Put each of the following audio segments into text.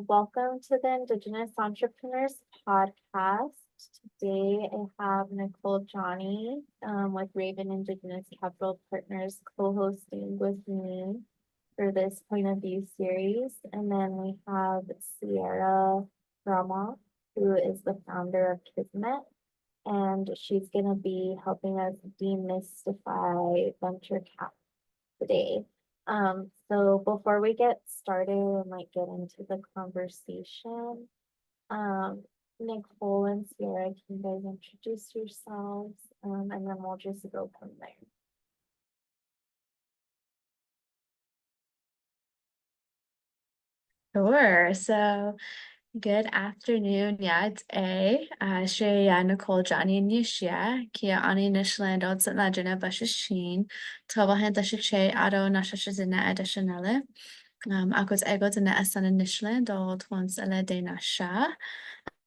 Welcome to the Indigenous Entrepreneurs Podcast. Today I have Nicole Johnny with Raven Indigenous Capital Partners co-hosting with me for this Point of View series. And then we have Cierra Gromoff, who is the founder of Kismet, and she's going to be helping us demystify venture cap today. So before we get started and get into the conversation, Nicole and Cierra, can you guys introduce yourselves? And then we'll just go from there. Sure. So good afternoon. Yeah, it's Shreya Nicole Johnny Nishia, Kia Ani Nishland Odset Lajana Bashishin, Tabahan Dashiche Ado Nashashazina Additionale. Akos Ego to Naasana Nishland, or Twans Ele de Nasha,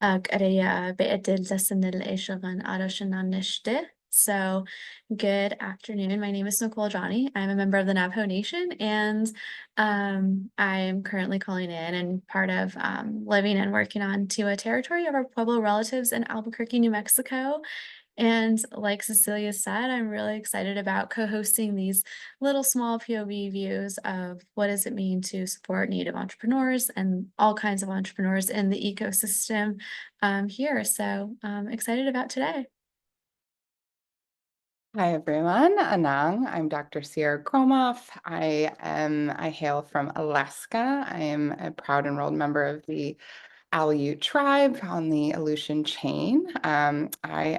Areya Beedil Lesanil Eshagan Adoshanan Nishde. So, good afternoon. My name is Nicole Johnny. I'm a member of the Navajo Nation, and I am currently calling in and part of living and working on Tiwa territory of our Pueblo relatives in Albuquerque, New Mexico. And like Cecilia said, I'm really excited about co-hosting these little small POV views of what does it mean to support Native entrepreneurs and all kinds of entrepreneurs in the ecosystem here. So excited about today. Hi everyone, Anang. I'm Dr. Cierra Gromoff. I hail from Alaska. I am a proud enrolled member of the Aleut tribe on the Aleutian chain. I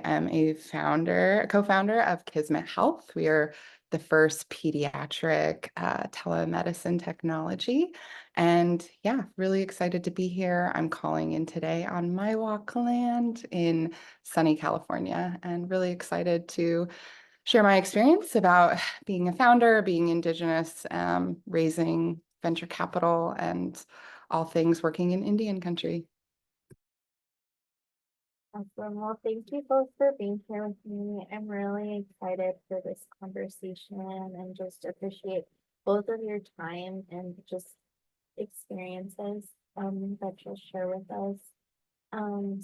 am a co-founder of Kismet Health. We are the first pediatric telemedicine technology. And yeah, really excited to be here. I'm calling in today on Miwok land in sunny California, and really excited to share my experience about being a founder, being Indigenous, raising venture capital, and all things working in Indian country. Awesome. Well, thank you both for being here with me. I'm really excited for this conversation and just appreciate both of your time and just experiences that you'll share with us.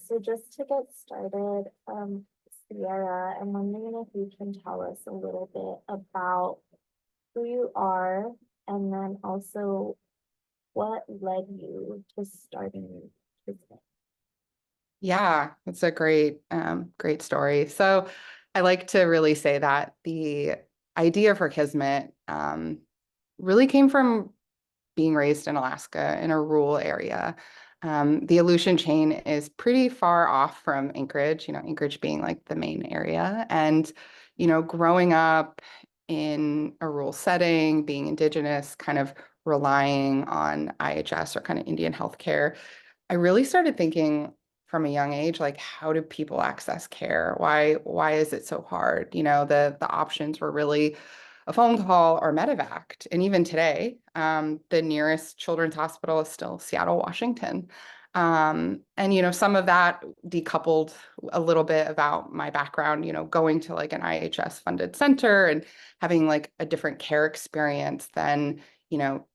So just to get started, Cierra, I'm wondering if you can tell us a little bit about who you are, and then also what led you to starting Kismet. Yeah, it's a great story. So I like to really say that the idea for Kismet really came from being raised in Alaska in a rural area. The Aleutian chain is pretty far off from Anchorage, Anchorage being like the main area. And, growing up in a rural setting, being Indigenous, kind of relying on IHS or kind of Indian healthcare, I really started thinking from a young age, like, how do people access care? Why is it so hard? The options were really a phone call or medevac. And even today, the nearest children's hospital is still Seattle, Washington. And, some of that decoupled a little bit about my background, going to like an IHS funded center and having like a different care experience than,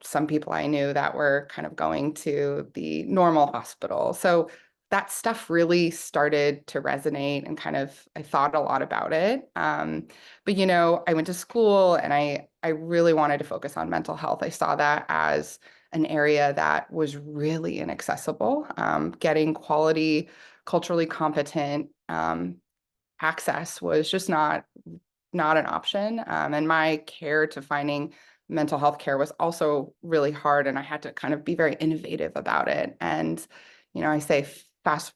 some people I knew that were kind of going to the normal hospital. So that stuff really started to resonate, and kind of, I thought a lot about it. But, I went to school and I really wanted to focus on mental health. I saw that as an area that was really inaccessible. Getting quality, culturally competent access was just not an option. And my care to finding mental health care was also really hard, and I had to kind of be very innovative about it. And, I say fast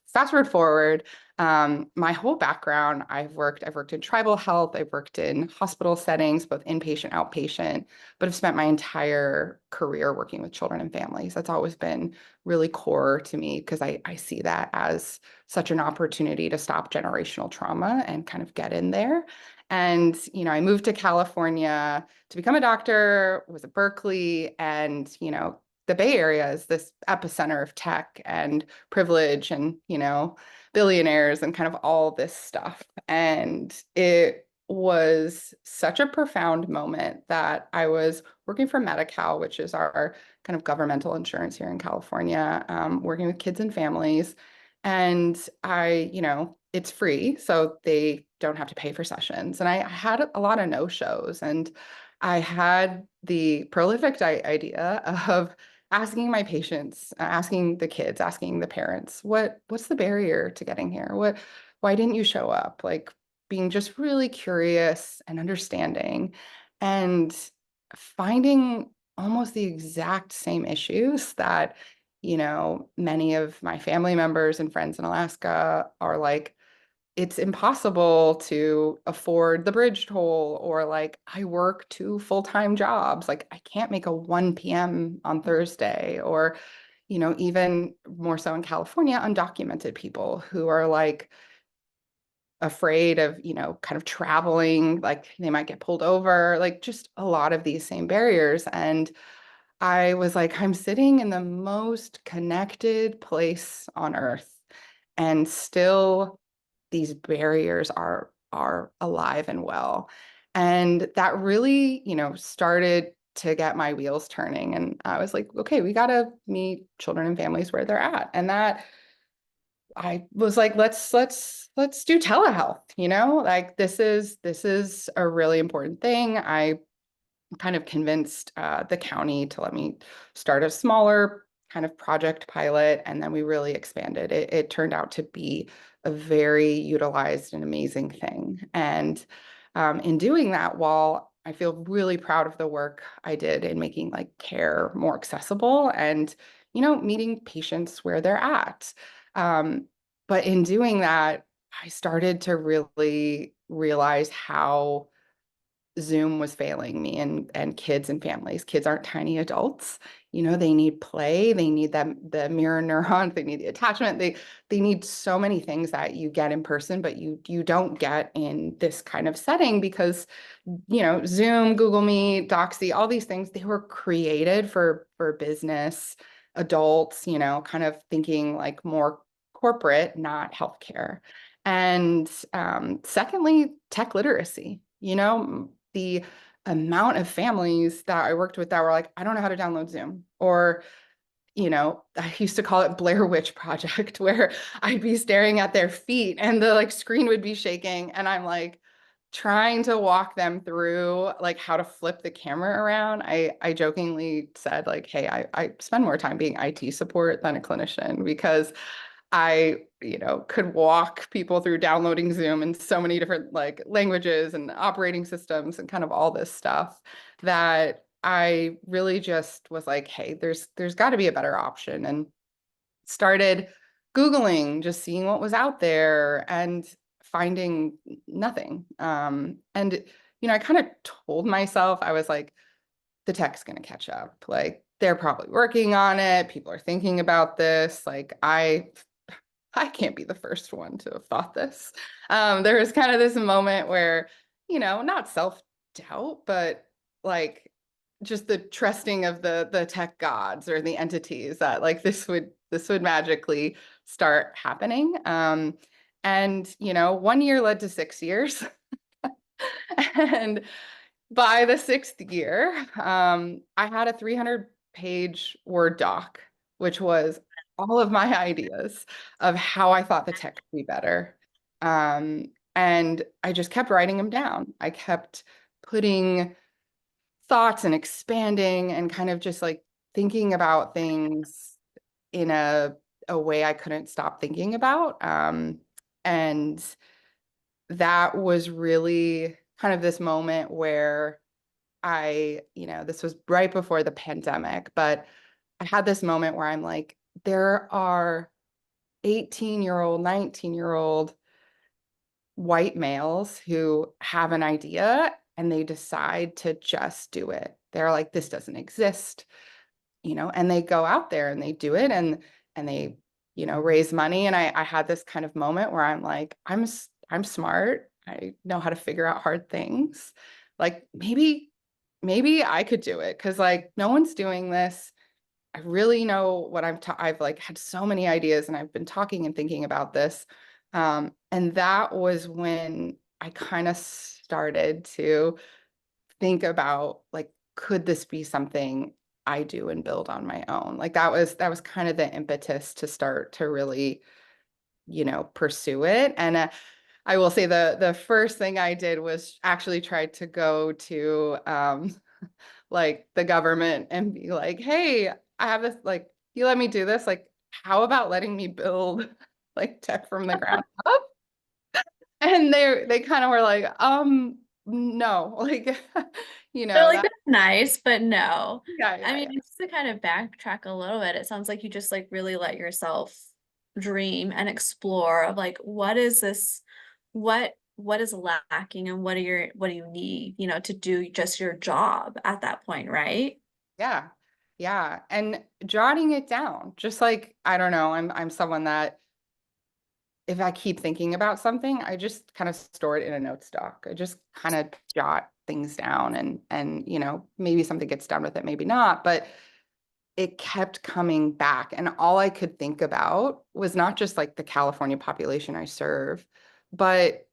forward, my whole background, I've worked in tribal health, I've worked in hospital settings, both inpatient, outpatient, but I've spent my entire career working with children and families. That's always been really core to me, because I see that as such an opportunity to stop generational trauma and kind of get in there. And, I moved to California to become a doctor, was at Berkeley, and, the Bay Area is this epicenter of tech and privilege and, billionaires and kind of all this stuff. And it was such a profound moment that I was working for Medi-Cal, which is our kind of governmental insurance here in California, working with kids and families. And it's free, so they don't have to pay for sessions. And I had a lot of no-shows, and I had the prolific idea of asking my patients, asking the kids, asking the parents, what's the barrier to getting here? Why didn't you show up? Like, being just really curious and understanding, and finding almost the exact same issues that, many of my family members and friends in Alaska are like, it's impossible to afford the bridge toll, or like, I work 2 full-time jobs. Like, I can't make a 1 p.m. on Thursday, or, even more so in California, undocumented people who are like, afraid of, kind of traveling, like they might get pulled over, like just a lot of these same barriers. And I was like, I'm sitting in the most connected place on earth, and still these barriers are alive and well. And that really, started to get my wheels turning. And I was like, okay, we got to meet children and families where they're at. And that I was like, let's do telehealth, like this is a really important thing. I kind of convinced the county to let me start a smaller kind of project pilot, and then we really expanded. It turned out to be a very utilized and amazing thing. And in doing that, while I feel really proud of the work I did in making like care more accessible and, meeting patients where they're at. But in doing that, I started to really realize how Zoom was failing me and kids and families. Kids aren't tiny adults. They need play, they need the mirror neurons, they need the attachment. They need so many things that you get in person, but you don't get in this kind of setting because, Zoom, Google Meet, Doxy, all these things, they were created for business adults, kind of thinking like more corporate, not healthcare. And secondly, tech literacy. The amount of families that I worked with that were like, I don't know how to download Zoom. Or, I used to call it Blair Witch Project, where I'd be staring at their feet and the like screen would be shaking. And I'm like trying to walk them through like how to flip the camera around. I jokingly said like, hey, I spend more time being IT support than a clinician, because I, could walk people through downloading Zoom in so many different like languages and operating systems and kind of all this stuff, that I really just was like, hey, there's got to be a better option, and started Googling, just seeing what was out there and finding nothing. And, I kind of told myself, I was like, the tech's going to catch up. Like, they're probably working on it. People are thinking about this. Like, I can't be the first one to have thought this. There was kind of this moment where, not self-doubt, but like just the trusting of the tech gods or the entities that like this would magically start happening. And 1 year led to 6 years. And by the 6th year, I had a 300-page Word doc, which was all of my ideas of how I thought the tech could be better. And I just kept writing them down. I kept putting thoughts and expanding and kind of just like thinking about things in a way I couldn't stop thinking about. And that was really kind of this moment where this was right before the pandemic, but I had this moment where I'm like, there are 18-year-old, 19-year-old white males who have an idea and they decide to just do it. They're like, this doesn't exist, and they go out there and they do it, and they, raise money. And I had this kind of moment where I'm like, I'm smart. I know how to figure out hard things. Like, maybe I could do it, because like no one's doing this. I really know what I've like had so many ideas, and I've been talking and thinking about this. And that was when I kind of started to think about like, could this be something I do and build on my own? Like that was kind of the impetus to start to really, pursue it. And I will say the first thing I did was actually try to go to like the government and be like, hey, I have this, like, you let me do this. Like, how about letting me build like tech from the ground up? And they kind of were like, no, like, They're like, that, that's nice, but no. yeah, I yeah, mean, just to kind of backtrack a little bit, it sounds like you just like really let yourself dream and explore of like, what is this, what is lacking and what do you need, to do just your job at that point, right? yeah, yeah. And jotting it down, just like, I don't know, I'm someone that if I keep thinking about something, I just kind of store it in a notes doc. I just kind of jot things down and maybe something gets done with it, maybe not, but it kept coming back. And all I could think about was not just like the California population I serve, but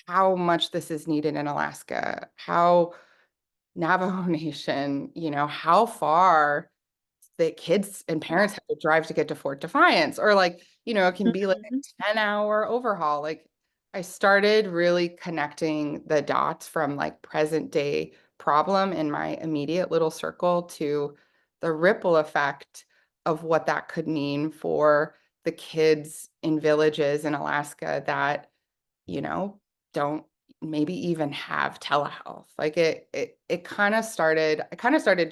how much this is needed in Alaska, how Navajo Nation, how far the kids and parents have to drive to get to Fort Defiance, or like, it can be like Mhm. a 10-hour overhaul. Like I started really connecting the dots from like present day problem in my immediate little circle to the ripple effect of what that could mean for the kids in villages in Alaska that, you know, don't maybe even have telehealth. Like it I kind of started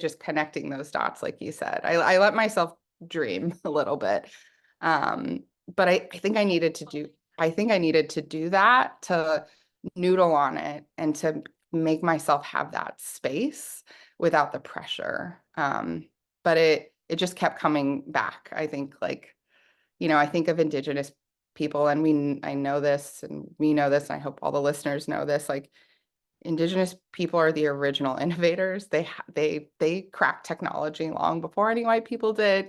just connecting those dots, like you said. I let myself dream a little bit. But I think I needed to do that to noodle on it and to make myself have that space without the pressure. But it just kept coming back. I think like, I think of Indigenous people, and I know this, and we know this, and I hope all the listeners know this. Like Indigenous people are the original innovators. They cracked technology long before any white people did.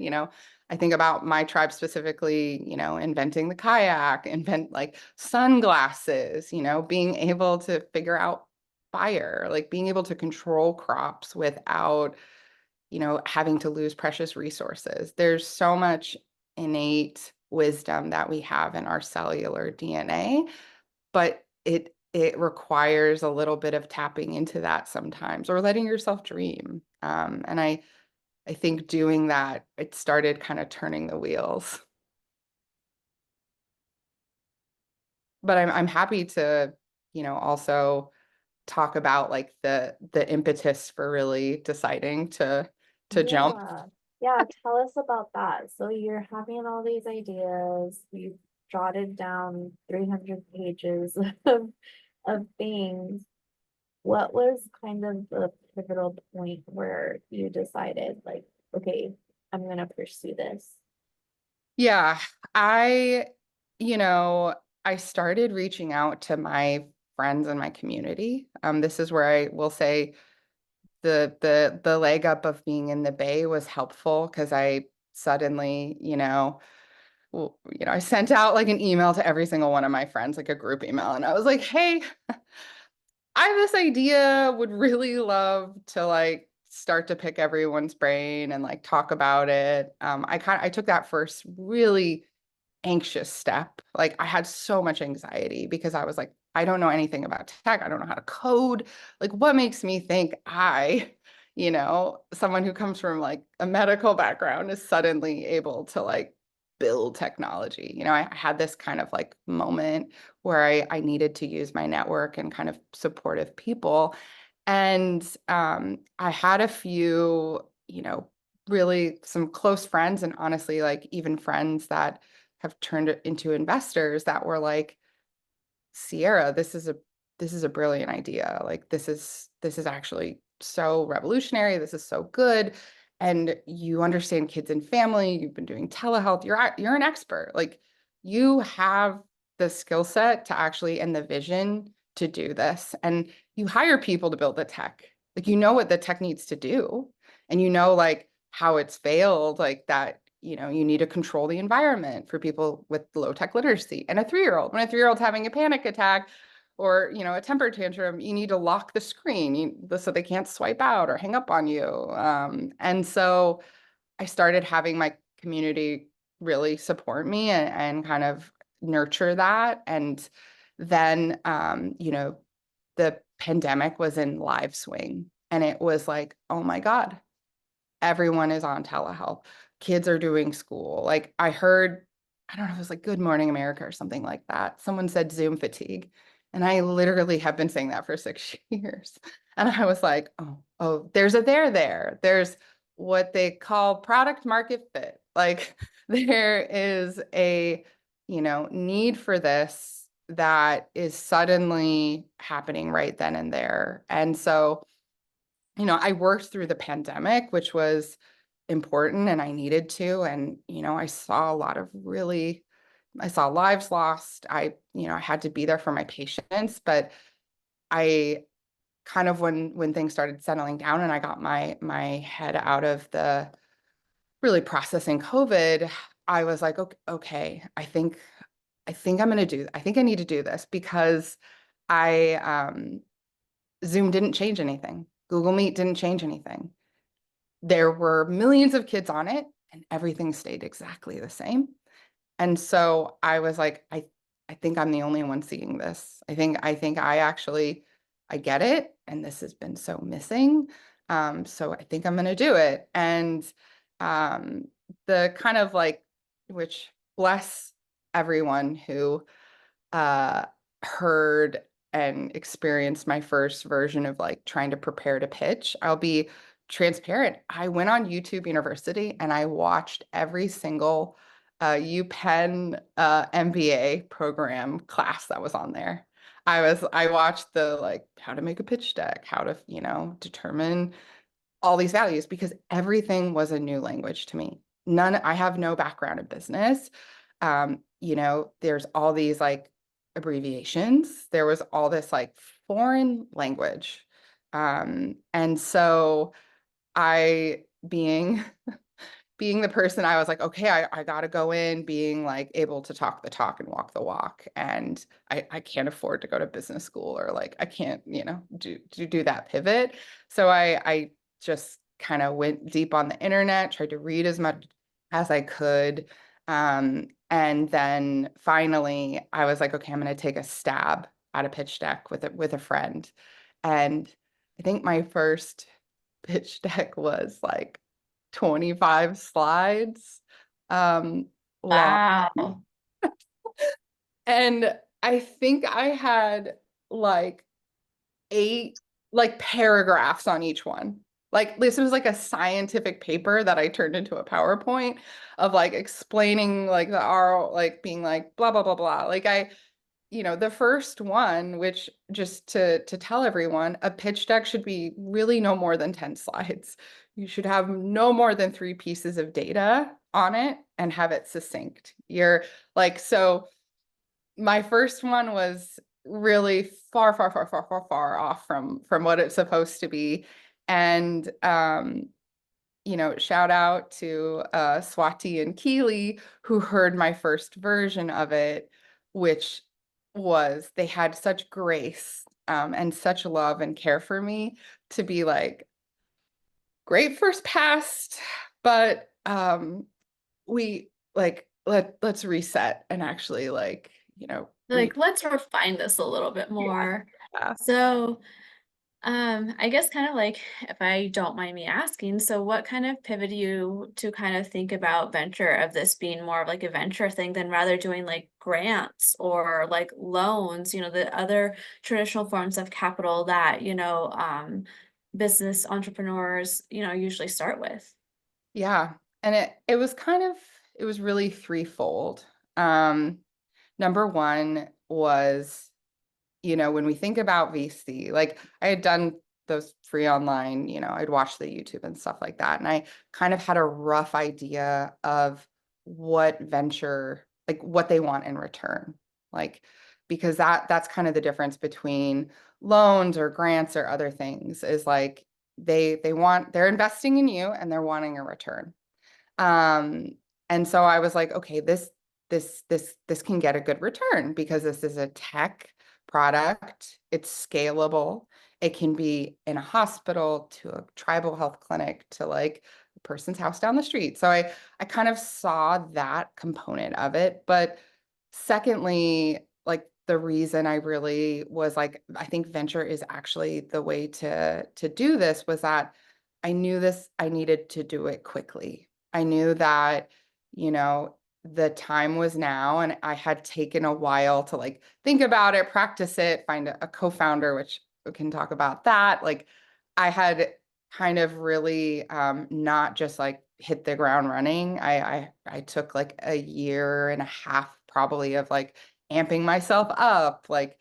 I think about my tribe specifically. Inventing the kayak, invent like sunglasses. Being able to figure out fire, like being able to control crops without having to lose precious resources. There's so much innate wisdom that we have in our cellular DNA, but it requires a little bit of tapping into that sometimes, or letting yourself dream. And I think doing that, it started kind of turning the wheels. But I'm happy to, also talk about like the impetus for really deciding to jump. Yeah, yeah, tell us about that. So you're having all these ideas, you jotted down 300 pages of things. What was kind of the pivotal point where you decided like, okay, I'm gonna pursue this? Yeah, I, you know, I started reaching out to my friends in my community. This is where I will say the leg up of being in the Bay was helpful because I suddenly, I sent out like an email to every single one of my friends, like a group email, and I was like, hey, I have this idea, would really love to like start to pick everyone's brain and like talk about it. I took that first really anxious step. Like I had so much anxiety because I was like, I don't know anything about tech. I don't know how to code. Like what makes me think someone who comes from like a medical background is suddenly able to like build technology. I had this kind of like moment where I needed to use my network and kind of supportive people. And I had a few, really some close friends, and honestly, like even friends that have turned it into investors that were like, Cierra, this is a brilliant idea. Like this is actually so revolutionary. This is so good. And you understand kids and family. You've been doing telehealth. You're an expert. Like you have the skill set to actually and the vision to do this. And you hire people to build the tech. Like you know what the tech needs to do. And you know like how it's failed, like that, you need to control the environment for people with low tech literacy and a 3-year-old. When a 3-year-old's having a panic attack, or, a temper tantrum, you need to lock the screen so they can't swipe out or hang up on you. And so I started having my community really support me and kind of nurture that. And then, the pandemic was in live swing, and it was like, oh my God, everyone is on telehealth. Kids are doing school. Like I heard, I don't know, it was like Good Morning America or something like that. Someone said Zoom fatigue. And I literally have been saying that for 6 years. And I was like, oh, there's a there. There's what they call product market fit. Like there is a, need for this that is suddenly happening right then and there. And so, I worked through the pandemic, which was important and I needed to. And, I saw lives lost. I had to be there for my patients, but I kind of, when things started settling down and I got my head out of the really processing COVID, I was like, okay, I think I think I need to do this because Zoom didn't change anything. Google Meet didn't change anything. There were millions of kids on it and everything stayed exactly the same. And so I was like, I think I'm the only one seeing this. I think I get it. And this has been so missing. So I think I'm going to do it. And the kind of like, which bless everyone who heard and experienced my first version of like trying to prepare to pitch. I'll be transparent. I went on YouTube University and I watched every single UPenn MBA program class that was on there. I watched the like how to make a pitch deck, how to, determine all these values because everything was a new language to me. I have no background in business. There's all these like abbreviations. There was all this like foreign language. And so I being the person I was like, okay, I got to go in being like able to talk the talk and walk the walk. And I can't afford to go to business school or like, I can't, do that pivot. So I just kind of went deep on the internet, tried to read as much as I could. And then finally I was like, okay, I'm going to take a stab at a pitch deck with a friend. And I think my first pitch deck was like 25 slides long. Wow. And I think I had like 8 like paragraphs on each one. Like this was like a scientific paper that I turned into a PowerPoint of like explaining like the R, like being like blah blah blah blah. Like the first one, which just to tell everyone, a pitch deck should be really no more than 10 slides. You should have no more than 3 pieces of data on it and have it succinct. You're like, so my first one was really far off from what it's supposed to be. And shout out to Swati and Keely who heard my first version of it, which was they had such grace and such love and care for me to be like, great first pass, but we like let's reset and actually like, Like, let's refine this a little bit more. yeah. So, I guess kind of like, if I don't mind me asking, so what kind of pivoted you to kind of think about venture of this being more of like a venture thing than rather doing like grants or like loans, the other traditional forms of capital that, business entrepreneurs, usually start with? Yeah. And it was really threefold. Number one was, when we think about VC, like I had done those free online, I'd watched the YouTube and stuff like that. And I kind of had a rough idea of what venture, like what they want in return. Like, because that's kind of the difference between loans or grants or other things is like they're investing in you and they're wanting a return. And so I was like, okay, this can get a good return because this is a tech product. It's scalable. It can be in a hospital to a tribal health clinic to like a person's house down the street. So I kind of saw that component of it. But secondly, like the reason I really was like, I think venture is actually the way to do this was that I knew this, I needed to do it quickly. I knew that, you know, the time was now, and I had taken a while to like think about it, practice it, find a co-founder, which we can talk about that. Like I had kind of really not just like hit the ground running. I took like a year and a half probably of like amping myself up, like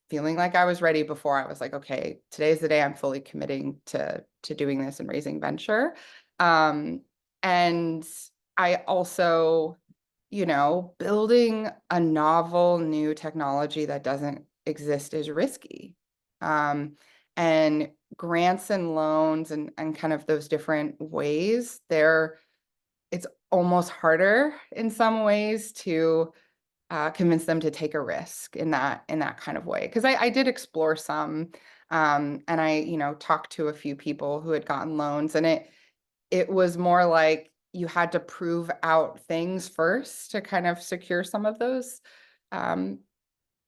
feeling like I was ready before I was like, okay, today's the day I'm fully committing to doing this and raising venture. And I also, you know, building a novel new technology that doesn't exist is risky. And grants and loans and kind of those different ways, it's almost harder in some ways to convince them to take a risk in that kind of way. Because I did explore some, and I, you know, talked to a few people who had gotten loans, and it was more like you had to prove out things first to kind of secure some of those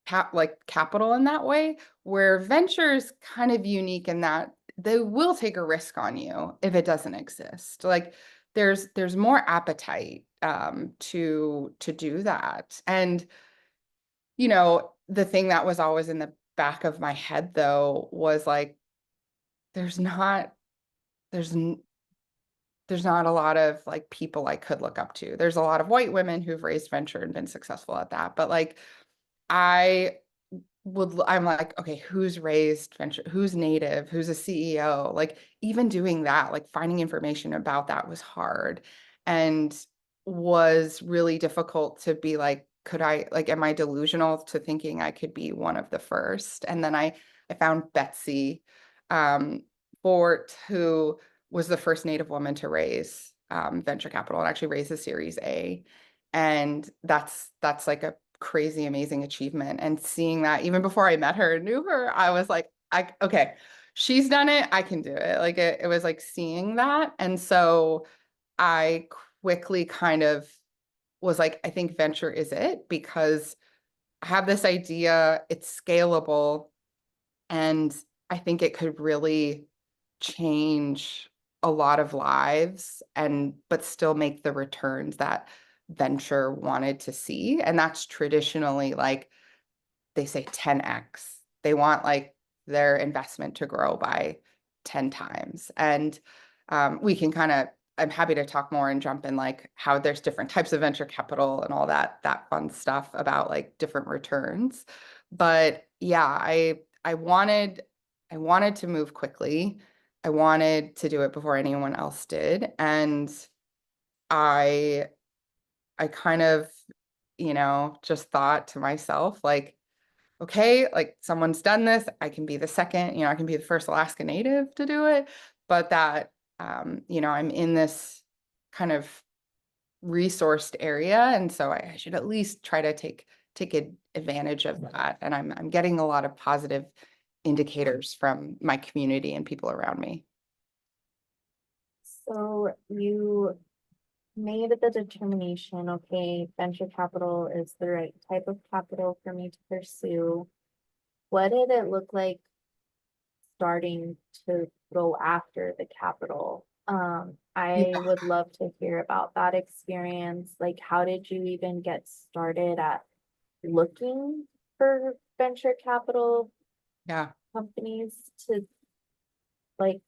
capital in that way, where venture is kind of unique in that they will take a risk on you if it doesn't exist. Like there's more appetite to do that. And you know, the thing that was always in the back of my head though was like there's not there's there's not a lot of like people I could look up to. There's a lot of white women who've raised venture and been successful at that. But like I'm like, okay, who's raised venture, who's native, who's a CEO? Like even doing that, like finding information about that was hard and was really difficult to be like, could I, like, am I delusional to thinking I could be one of the first? And then I found Betsy Fort, who was the first Native woman to raise venture capital and actually raise a Series A. And that's like a crazy amazing achievement. And seeing that even before I met her and knew her, I was like, okay, she's done it, I can do it. Like it was like seeing that. And so I quickly kind of was like, I think venture is it, because I have this idea, it's scalable, and I think it could really change a lot of lives but still make the returns that venture wanted to see. And that's traditionally like they say 10x. They want like their investment to grow by 10 times. And we can kind of, I'm happy to talk more and jump in like how there's different types of venture capital and all that fun stuff about like different returns. But yeah, I wanted to move quickly. I wanted to do it before anyone else did. And I kind of, you know, just thought to myself, like, okay, like someone's done this, I can be the second, you know, I can be the first Alaska Native to do it, but that, you know, I'm in this kind of resourced area. And so I should at least try to take advantage of that. And I'm getting a lot of positive indicators from my community and people around me. So you made the determination, okay, venture capital is the right type of capital for me to pursue. What did it look like starting to go after the capital? I Yeah. would love to hear about that experience. Like, how did you even get started at looking for venture capital Yeah. companies to like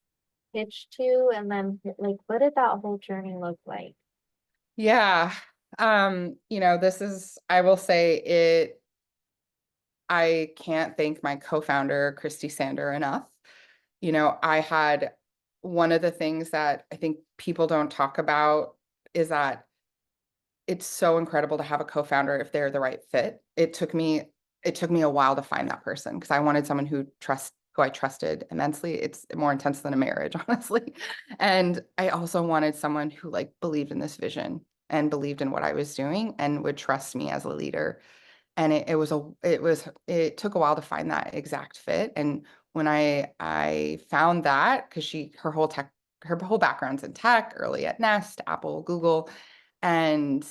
pitch to? And then like, what did that whole journey look like? Yeah. You know, I will say I can't thank my co-founder, Christy Sander, enough. You know, I had one of the things that I think people don't talk about is that it's so incredible to have a co-founder if they're the right fit. It took me a while to find that person because I wanted someone who I trusted immensely. It's more intense than a marriage, honestly. And I also wanted someone who like believed in this vision and believed in what I was doing and would trust me as a leader. And it took a while to find that exact fit. And when I found that, because her whole background's in tech, early at Nest, Apple, Google, and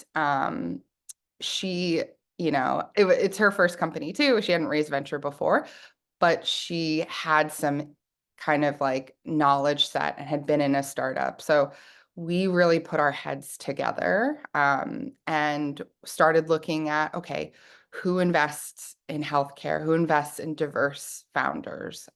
she, it's her first company too. She hadn't raised venture before, but she had some kind of like knowledge set and had been in a startup. So we really put our heads together and started looking at, okay, who invests in healthcare, who invests in diverse founders.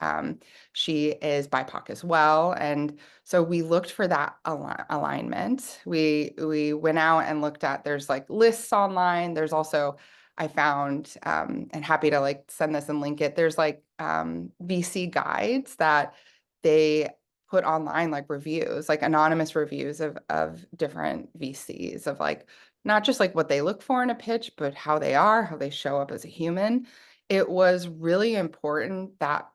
She is BIPOC as well. And so we looked for that alignment. We went out and looked at, there's like lists online. There's also, I found, and happy to like send this and link it. There's like VC guides that they put online, like reviews, like anonymous reviews of different VCs, of like not just like what they look for in a pitch, but how they are, how they show up as a human. It was really important that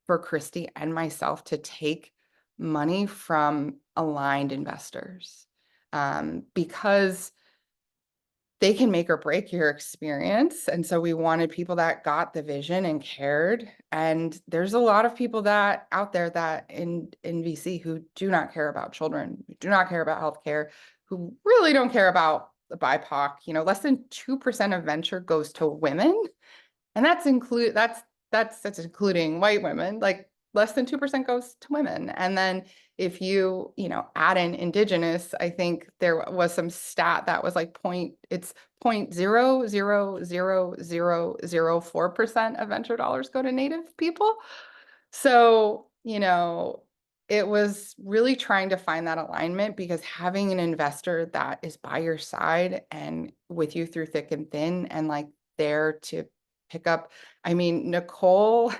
for Christy and myself to take money from aligned investors, because they can make or break your experience. And so we wanted people that got the vision and cared. And there's a lot of people that out there that in VC who do not care about children, do not care about healthcare, who really don't care about the BIPOC. Less than 2% of venture goes to women. And that's including white women. Like less than 2% goes to women. And then if you add in Indigenous, I think there was some stat that was like it's 0.0000004% of venture dollars go to Native people. So, it was really trying to find that alignment, because having an investor that is by your side and with you through thick and thin and like there to pick up. I mean, Nicole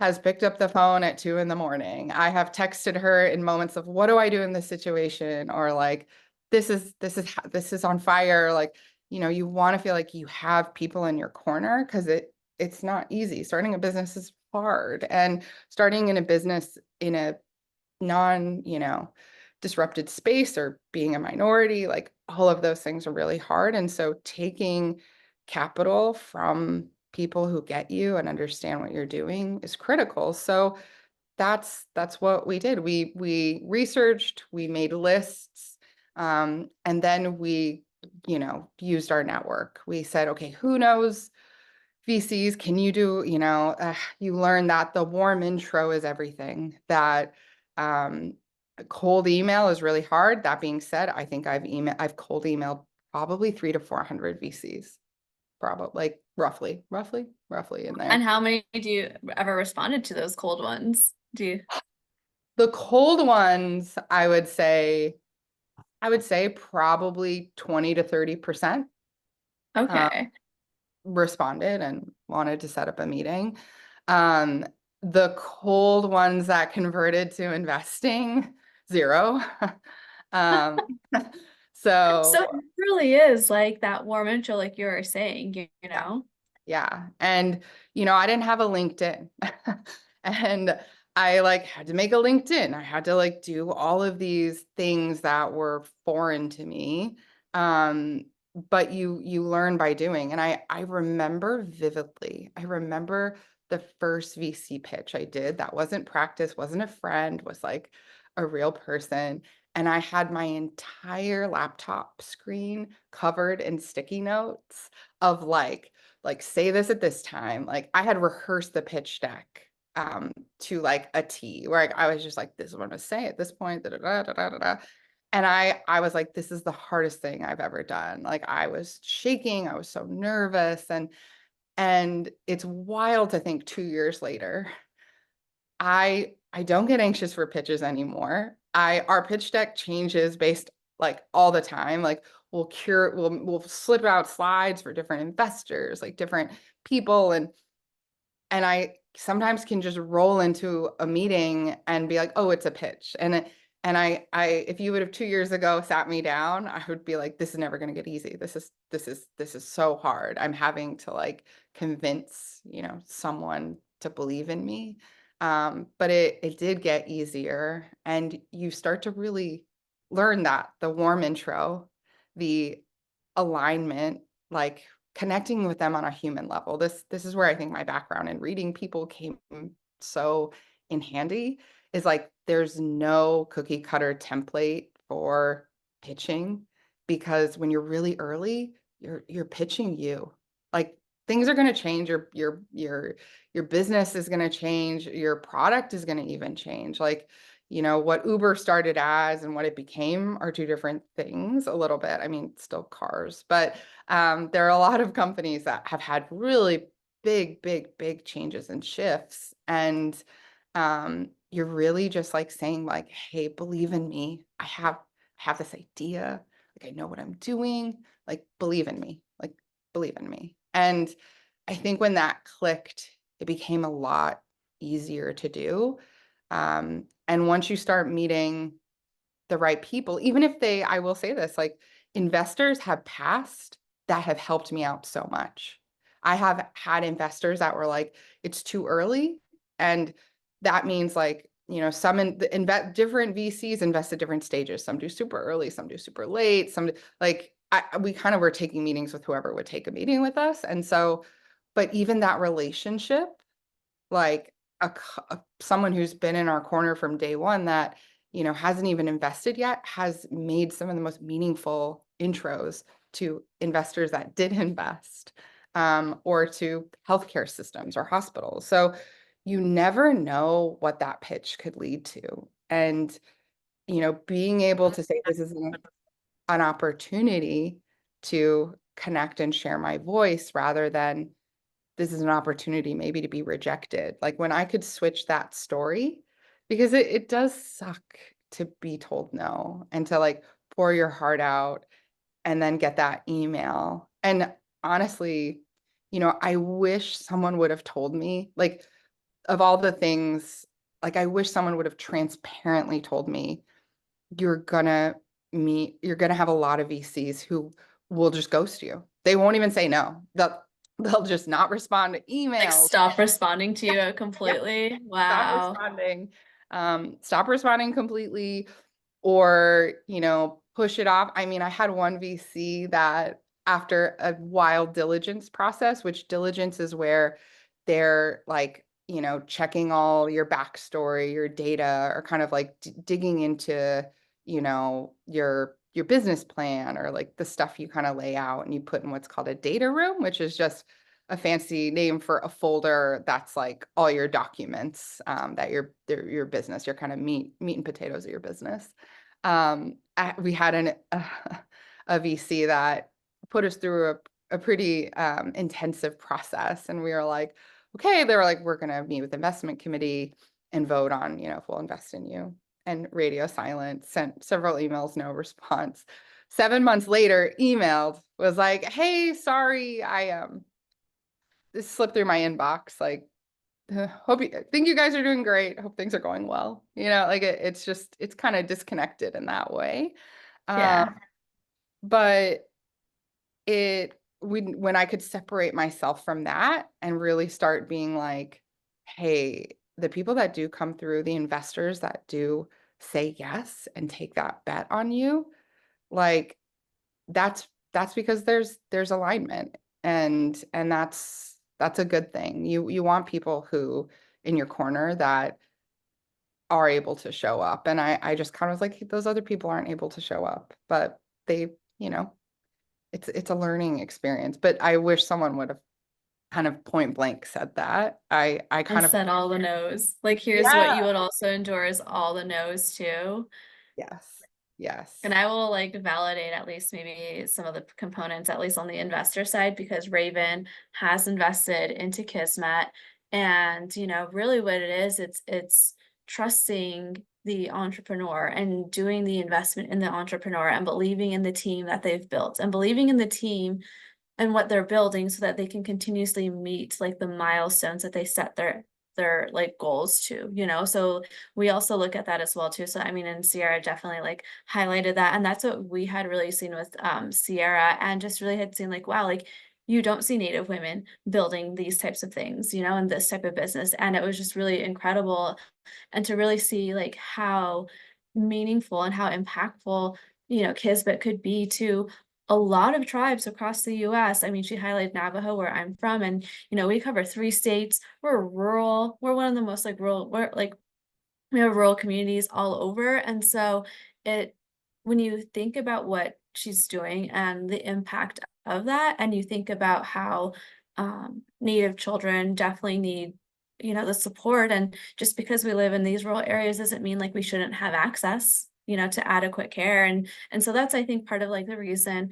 has picked up the phone at 2 a.m. I have texted her in moments of, what do I do in this situation? Or like, this is on fire. Like, you want to feel like you have people in your corner, because it's not easy. Starting a business is hard, and starting in a business in a non, disrupted space, or being a minority, like all of those things are really hard. And so taking capital from people who get you and understand what you're doing is critical. So that's what we did. We researched, we made lists, and then we, used our network. We said, okay, who knows VCs? Can you do, you learn that the warm intro is everything, that cold email is really hard. That being said, I think I've cold emailed probably 300 to 400 VCs, probably, like roughly in there. And how many do you ever responded to those cold ones? The cold ones, I would say probably 20 to 30%. Okay. Responded and wanted to set up a meeting. The cold ones that converted to investing, 0. So it really is like that warm intro, like you were saying, you know? Yeah. And, I didn't have a LinkedIn and I like had to make a LinkedIn. I had to like do all of these things that were foreign to me. But you learn by doing. And I remember vividly, the first VC pitch I did that wasn't practice, wasn't a friend, was like a real person. And I had my entire laptop screen covered in sticky notes of like say this at this time. Like I had rehearsed the pitch deck to like a T, where I was just like, this is what I'm gonna say at this point. Da, da, da, da, da, da. And I was like, this is the hardest thing I've ever done. Like I was shaking, I was so nervous. And it's wild to think 2 years later, I don't get anxious for pitches anymore. Our pitch deck changes based like all the time. Like we'll slip out slides for different investors, like different people. And I sometimes can just roll into a meeting and be like, oh, it's a pitch. And I if you would have 2 years ago sat me down, I would be like, this is never going to get easy. This is so hard. I'm having to like convince, someone to believe in me. But it did get easier, and you start to really learn that the warm intro, the alignment, like connecting with them on a human level. This is where I think my background in reading people came so in handy, is like there's no cookie cutter template for pitching, because when you're really early, you're pitching you. Like things are going to change, your business is going to change, your product is going to even change. Like, you know, what Uber started as and what it became are two different things a little bit. I mean, still cars, but there are a lot of companies that have had really big changes and shifts. And you're really just like saying like, hey, believe in me. I have this idea. Like, I know what I'm doing. Like, believe in me. Like, believe in me. And I think when that clicked, it became a lot easier to do. And once you start meeting the right people, even if I will say this, like investors have passed that have helped me out so much. I have had investors that were like, it's too early. And that means like, you know, different VCs invest at different stages. Some do super early, some do super late, we kind of were taking meetings with whoever would take a meeting with us. And so, but even that relationship, like someone who's been in our corner from day one that, you know, hasn't even invested yet, has made some of the most meaningful intros to investors that did invest, or to healthcare systems or hospitals. So you never know what that pitch could lead to. And, you know, being able to say this is an opportunity to connect and share my voice rather than this is an opportunity maybe to be rejected. Like when I could switch that story, because it does suck to be told no and to like pour your heart out and then get that email. And honestly, you know, I wish someone would have told me, like, of all the things, like, I wish someone would have transparently told me, you're gonna have a lot of VCs who will just ghost you. They won't even say no. They'll just not respond to emails. Like stop responding to you completely. Stop Wow. stop responding completely, or, you know, push it off. I mean, I had one VC that after a wild diligence process, which diligence is where they're like, you know, checking all your backstory, your data, or kind of like digging into, you know, your business plan, or like the stuff you kind of lay out and you put in what's called a data room, which is just a fancy name for a folder that's like all your documents, that your business, your kind of meat and potatoes of your business. We had a VC that put us through a pretty intensive process, and we were like, okay, they were like, we're going to meet with the investment committee and vote on, you know, if we'll invest in you. And radio silence, sent several emails, no response. 7 months later, emailed, was like, hey, sorry, this slipped through my inbox. Like, think you guys are doing great. Hope things are going well. You know, like it's kind of disconnected in that way. Yeah. But when I could separate myself from that and really start being like, hey, the people that do come through, the investors that do say yes and take that bet on you, like that's because there's alignment, and that's a good thing. You want people who in your corner that are able to show up. And I just kind of was like, those other people aren't able to show up, but they, you know, it's a learning experience. But I wish someone would have kind of point blank said that. I kind And of said all the no's. Like, here's what you would also endure is all the no's too. yes. And I will like validate at least maybe some of the components, at least on the investor side, because Raven has invested into Kismet. And, you know, really what it is, it's trusting the entrepreneur and doing the investment in the entrepreneur and believing in the team that they've built and believing in the team and what they're building so that they can continuously meet like the milestones that they set their like goals to, you know. So we also look at that as well too. So I mean, and Cierra definitely like highlighted that, and that's what we had really seen with Cierra, and just really had seen like, wow, like you don't see Native women building these types of things, you know, in this type of business. And it was just really incredible, and to really see like how meaningful and how impactful, you know, Kismet could be to a lot of tribes across the US. I mean, she highlighted Navajo, where I'm from, and we cover 3 states. We're rural. We're one of the most like rural, we have rural communities all over. And so it when you think about what she's doing and the impact of that, and you think about how Native children definitely need, the support. And just because we live in these rural areas doesn't mean like we shouldn't have access, to adequate care. And so that's, I think, part of like the reason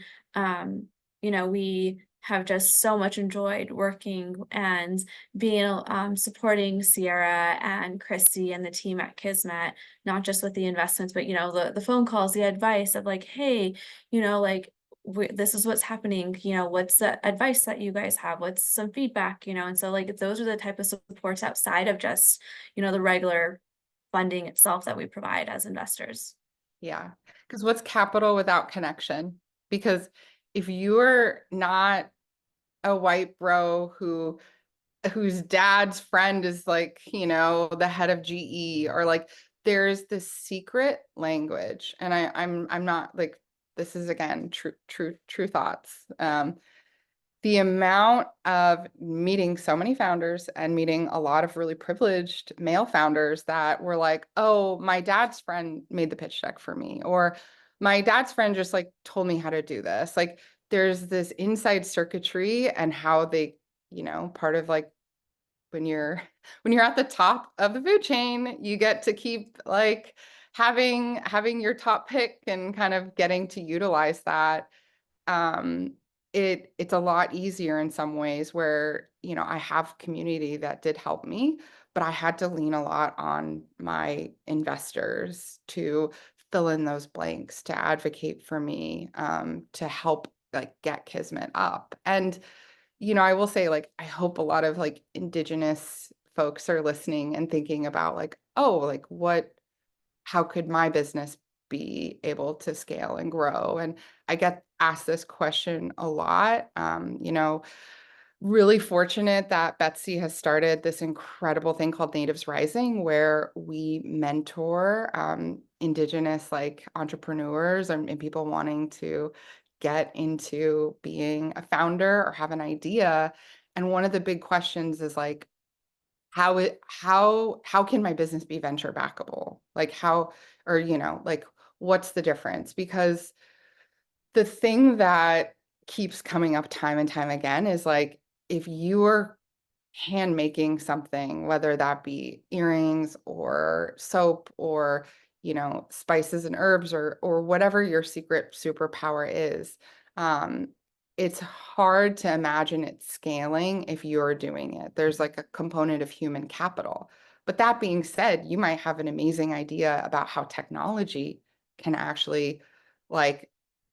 we have just so much enjoyed working and being supporting Sierra and Christy and the team at Kismet, not just with the investments, but the phone calls, the advice of like, hey, like this is what's happening, what's the advice that you guys have, what's some feedback, and so like those are the type of supports outside of just the regular funding itself that we provide as investors. Yeah, because what's capital without connection? Because if you're not a white bro whose dad's friend is like, the head of GE, or like there's this secret language. And I'm not like, this is again true thoughts. The amount of meeting so many founders and meeting a lot of really privileged male founders that were like, oh, my dad's friend made the pitch deck for me, or my dad's friend just like told me how to do this. Like there's this inside circuitry, and how they, part of like when you're at the top of the food chain, you get to keep like having your top pick and kind of getting to utilize that. It's a lot easier in some ways where, I have community that did help me, but I had to lean a lot on my investors to fill in those blanks, to advocate for me, to help like get Kismet up. And, I will say, like, I hope a lot of like Indigenous folks are listening and thinking about like, oh, like how could my business be able to scale and grow? And I get asked this question a lot. Really fortunate that Betsy has started this incredible thing called Natives Rising, where we mentor Indigenous like entrepreneurs and people wanting to get into being a founder or have an idea. And one of the big questions is like, how can my business be venture backable? Like how, or like what's the difference? Because the thing that keeps coming up time and time again is like, if you are hand making something, whether that be earrings or soap or spices and herbs, or whatever your secret superpower is, it's hard to imagine it scaling if you're doing it. There's like a component of human capital. But that being said, you might have an amazing idea about how technology can actually like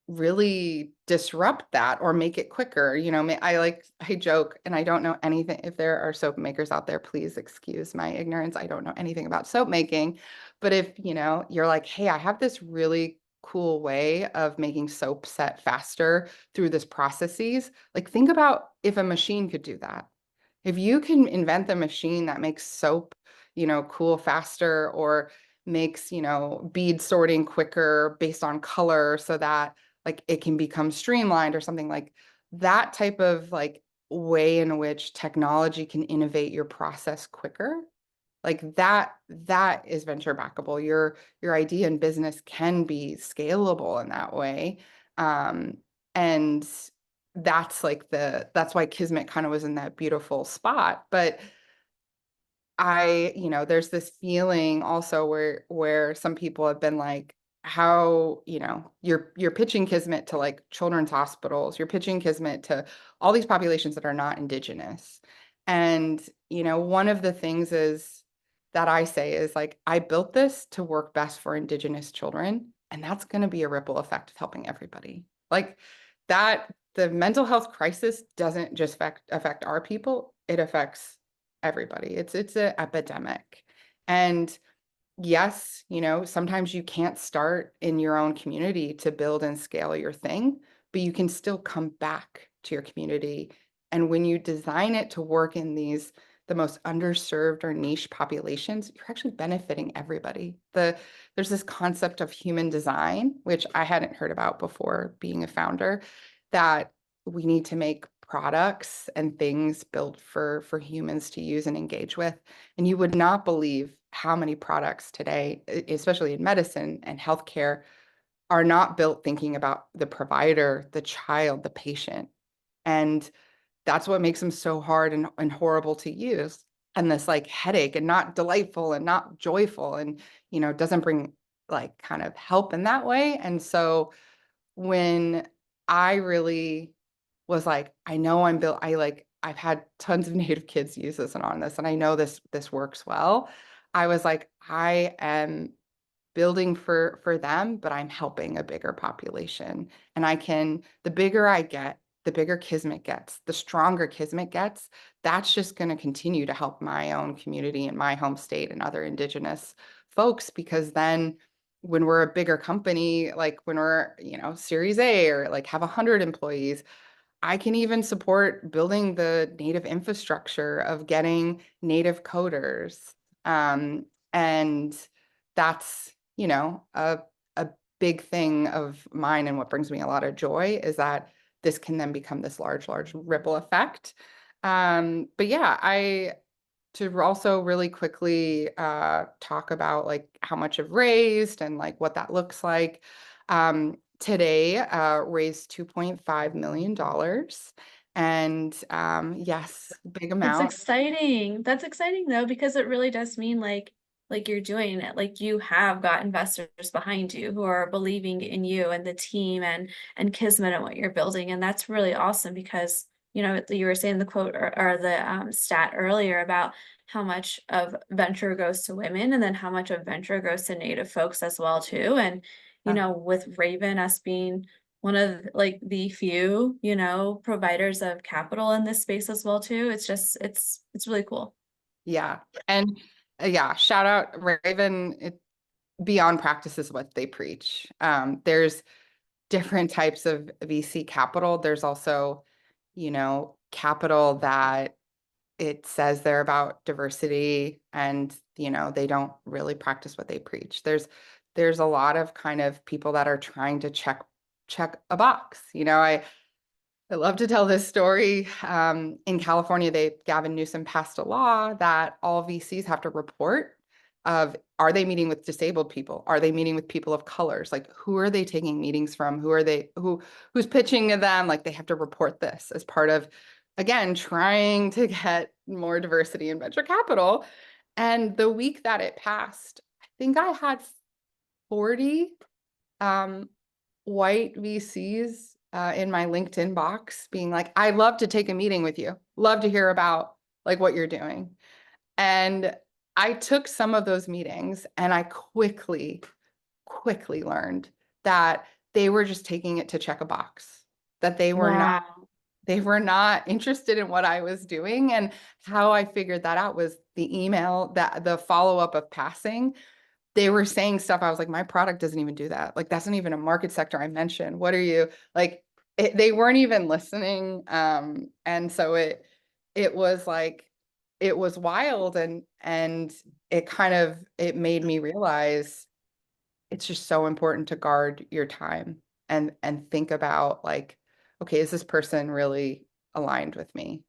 really disrupt that or make it quicker. I joke, and I don't know anything. If there are soap makers out there, please excuse my ignorance. I don't know anything about soap making. But if, you're like, hey, I have this really cool way of making soap set faster through this processes, like think about if a machine could do that. If you can invent the machine that makes soap, cool faster, or makes, bead sorting quicker based on color so that like it can become streamlined or something, like that type of like way in which technology can innovate your process quicker, like that is venture backable. Your idea and business can be scalable in that way. And that's why Kismet kind of was in that beautiful spot. But there's this feeling also where some people have been like, how, you're pitching Kismet to like children's hospitals, you're pitching Kismet to all these populations that are not Indigenous. And, one of the things is that I say is like, I built this to work best for Indigenous children, and that's going to be a ripple effect of helping everybody. Like that, the mental health crisis doesn't just affect our people, it affects everybody. It's an epidemic. And yes, sometimes you can't start in your own community to build and scale your thing, but you can still come back to your community. And when you design it to work in the the most underserved or niche populations, you're actually benefiting everybody. There's this concept of human design, which I hadn't heard about before being a founder, that we need to make products and things built for humans to use and engage with. And you would not believe how many products today, especially in medicine and healthcare, are not built thinking about the provider, the child, the patient. And that's what makes them so hard and horrible to use. And this like headache and not delightful and not joyful and, doesn't bring like kind of help in that way. And so when I really was like, I know I'm built, I've had tons of Native kids use this and on this, and I know this works well. I was like, I am building for them, but I'm helping a bigger population. And the bigger I get, the bigger Kismet gets, the stronger Kismet gets. That's just going to continue to help my own community and my home state and other Indigenous folks, because then when we're a bigger company, like when we're, Series A or like have 100 employees, I can even support building the Native infrastructure of getting Native coders. And that's, a big thing of mine. And what brings me a lot of joy is that this can then become this large ripple effect. But yeah, to also really quickly talk about like how much I've raised and like what that looks like. Today raised $2.5 million. And yes, big That's amount. exciting. That's exciting though, because it really does mean like you're doing it. Like you have got investors behind you who are believing in you and the team and Kismet and what you're building. And that's really awesome because, you were saying the quote or the stat earlier about how much of venture goes to women and then how much of venture goes to Native folks as well too. And, with Raven, us being one of like the few, providers of capital in this space as well too. It's just, it's really cool. Yeah. And yeah, shout out Raven. Beyond practice is what they preach. There's different types of VC capital. There's also, capital that it says they're about diversity and, they don't really practice what they preach. There's a lot of kind of people that are trying to check a box. I love to tell this story. In California, Gavin Newsom passed a law that all VCs have to report of, are they meeting with disabled people? Are they meeting with people of colors? Like, who are they taking meetings from? Who's pitching to them? Like, they have to report this as part of, again, trying to get more diversity in venture capital. And the week that it passed, I think I had 40 white VCs in my LinkedIn box being like, I'd love to take a meeting with you. Love to hear about like what you're doing. And I took some of those meetings and I quickly learned that they were just taking it to check a box, that they were not interested in what I was doing. And how I figured that out was the email, that the follow-up of passing. They were saying stuff. I was like, my product doesn't even do that. Like, that's not even a market sector I mentioned. What are you like? They weren't even listening. And so it was like, it was wild. And it made me realize it's just so important to guard your time and think about like, okay, is this person really aligned with me?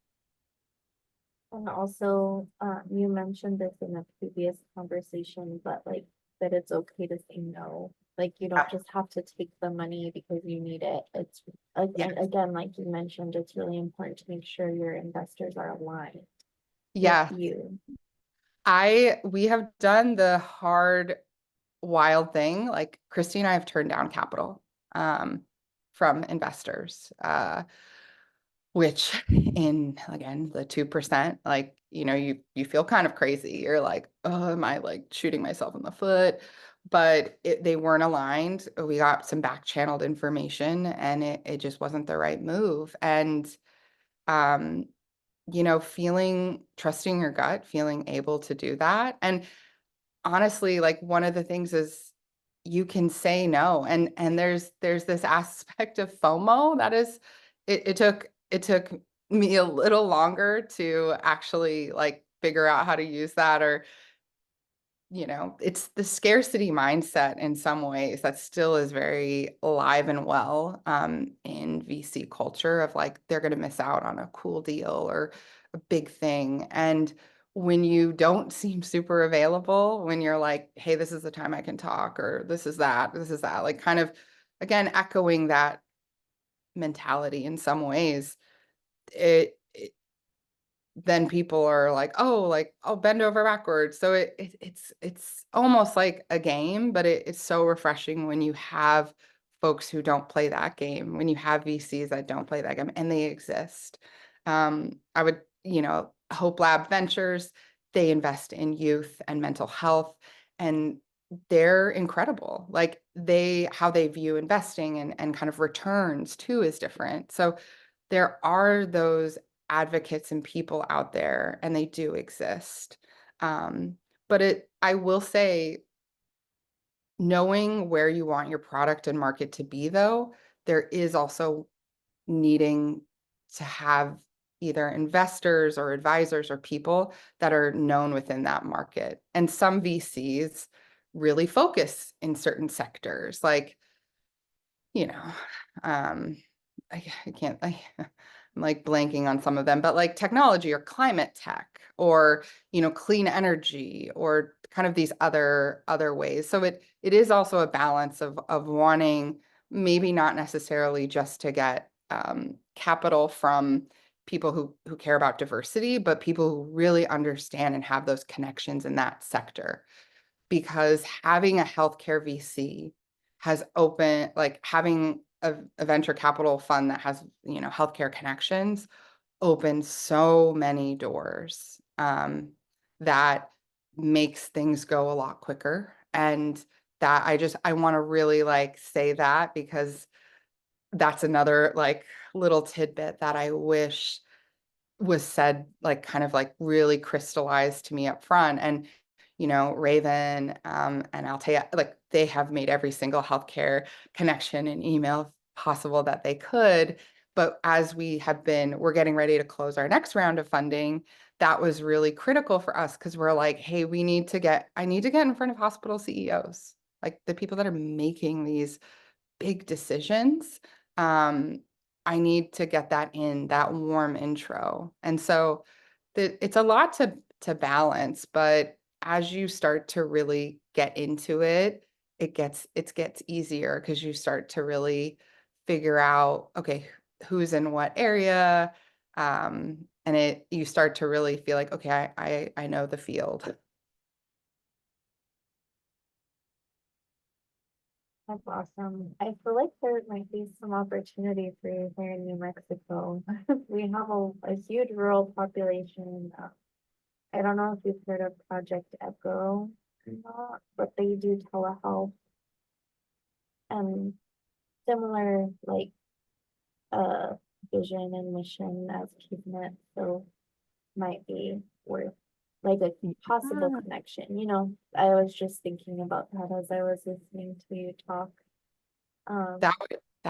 And also, you mentioned this in a previous conversation, but like that it's okay to say no. Like you don't just have to take the money because you need it. It's again, like you mentioned, it's really important to make sure your investors are aligned Yeah. with you. We have done the hard, wild thing. Like Christy and I have turned down capital from investors, which in, again, the 2%, like, you feel kind of crazy. You're like, oh, am I like shooting myself in the foot? But they weren't aligned. We got some back channeled information and it just wasn't the right move. And, trusting your gut, feeling able to do that. And honestly, like one of the things is you can say no. And there's this aspect of FOMO that is, it took me a little longer to actually like figure out how to use that, or it's the scarcity mindset in some ways that still is very alive and well in VC culture of like, they're going to miss out on a cool deal or a big thing. And when you don't seem super available, when you're like, hey, this is the time I can talk, or this is that, like kind of, again, echoing that mentality in some ways, it then people are like, oh, like I'll bend over backwards. So it's almost like a game, but it's so refreshing when you have folks who don't play that game, when you have VCs that don't play that game, and they exist. I would, Hope Lab Ventures, they invest in youth and mental health, and they're incredible. Like how they view investing and kind of returns too is different. So there are those advocates and people out there, and they do exist. But I will say, knowing where you want your product and market to be, though, there is also needing to have either investors or advisors or people that are known within that market. And some VCs really focus in certain sectors, like, um, I can't, I'm like blanking on some of them, but like technology or climate tech or, clean energy or kind of these other ways. So it is also a balance of wanting maybe not necessarily just to get capital from people who care about diversity, but people who really understand and have those connections in that sector. Because having a healthcare VC has opened, like having a venture capital fund that has, healthcare connections opens so many doors that makes things go a lot quicker. And that I want to really like say that, because that's another like little tidbit that I wish was said, like kind of like really crystallized to me up front. And Raven and Altea, like they have made every single healthcare connection and email possible that they could. But as we're getting ready to close our next round of funding, that was really critical for us, because we're like, hey, I need to get in front of hospital CEOs, like the people that are making these big decisions. I need to get that warm intro. And so it's a lot to balance, but as you start to really get into it, it gets easier, because you start to really figure out, okay, who's in what area. And you start to really feel like, okay, I know the field. That's awesome. I feel like there might be some opportunity for you here in New Mexico. We have a huge rural population. I don't know if you've heard of Project Echo or not, but they do telehealth and similar like vision and mission as Kismet, so might be worth like a possible connection. I was just thinking about that as I was listening to you talk. That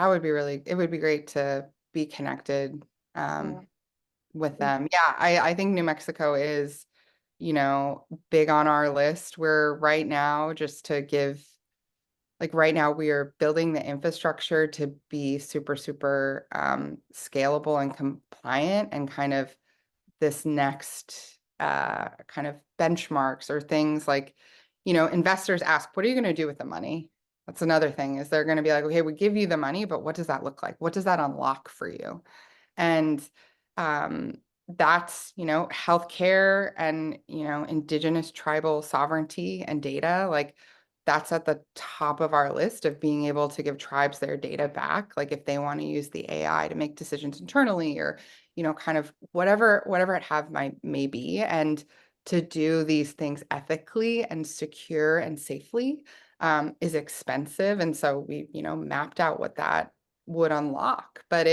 would be it would be great to be connected with them. Yeah, I think New Mexico is, big on our list. We're right now, just to give, like right now we are building the infrastructure to be super, super scalable and compliant, and kind of this next kind of benchmarks or things like, investors ask, what are you going to do with the money? That's another thing, is they're going to be like, okay, we give you the money, but what does that look like? What does that unlock for you? And that's, healthcare and, indigenous tribal sovereignty and data, like that's at the top of our list of being able to give tribes their data back. Like if they want to use the AI to make decisions internally, or, kind of whatever it may be, and to do these things ethically and secure and safely is expensive. And so we, mapped out what that would unlock. But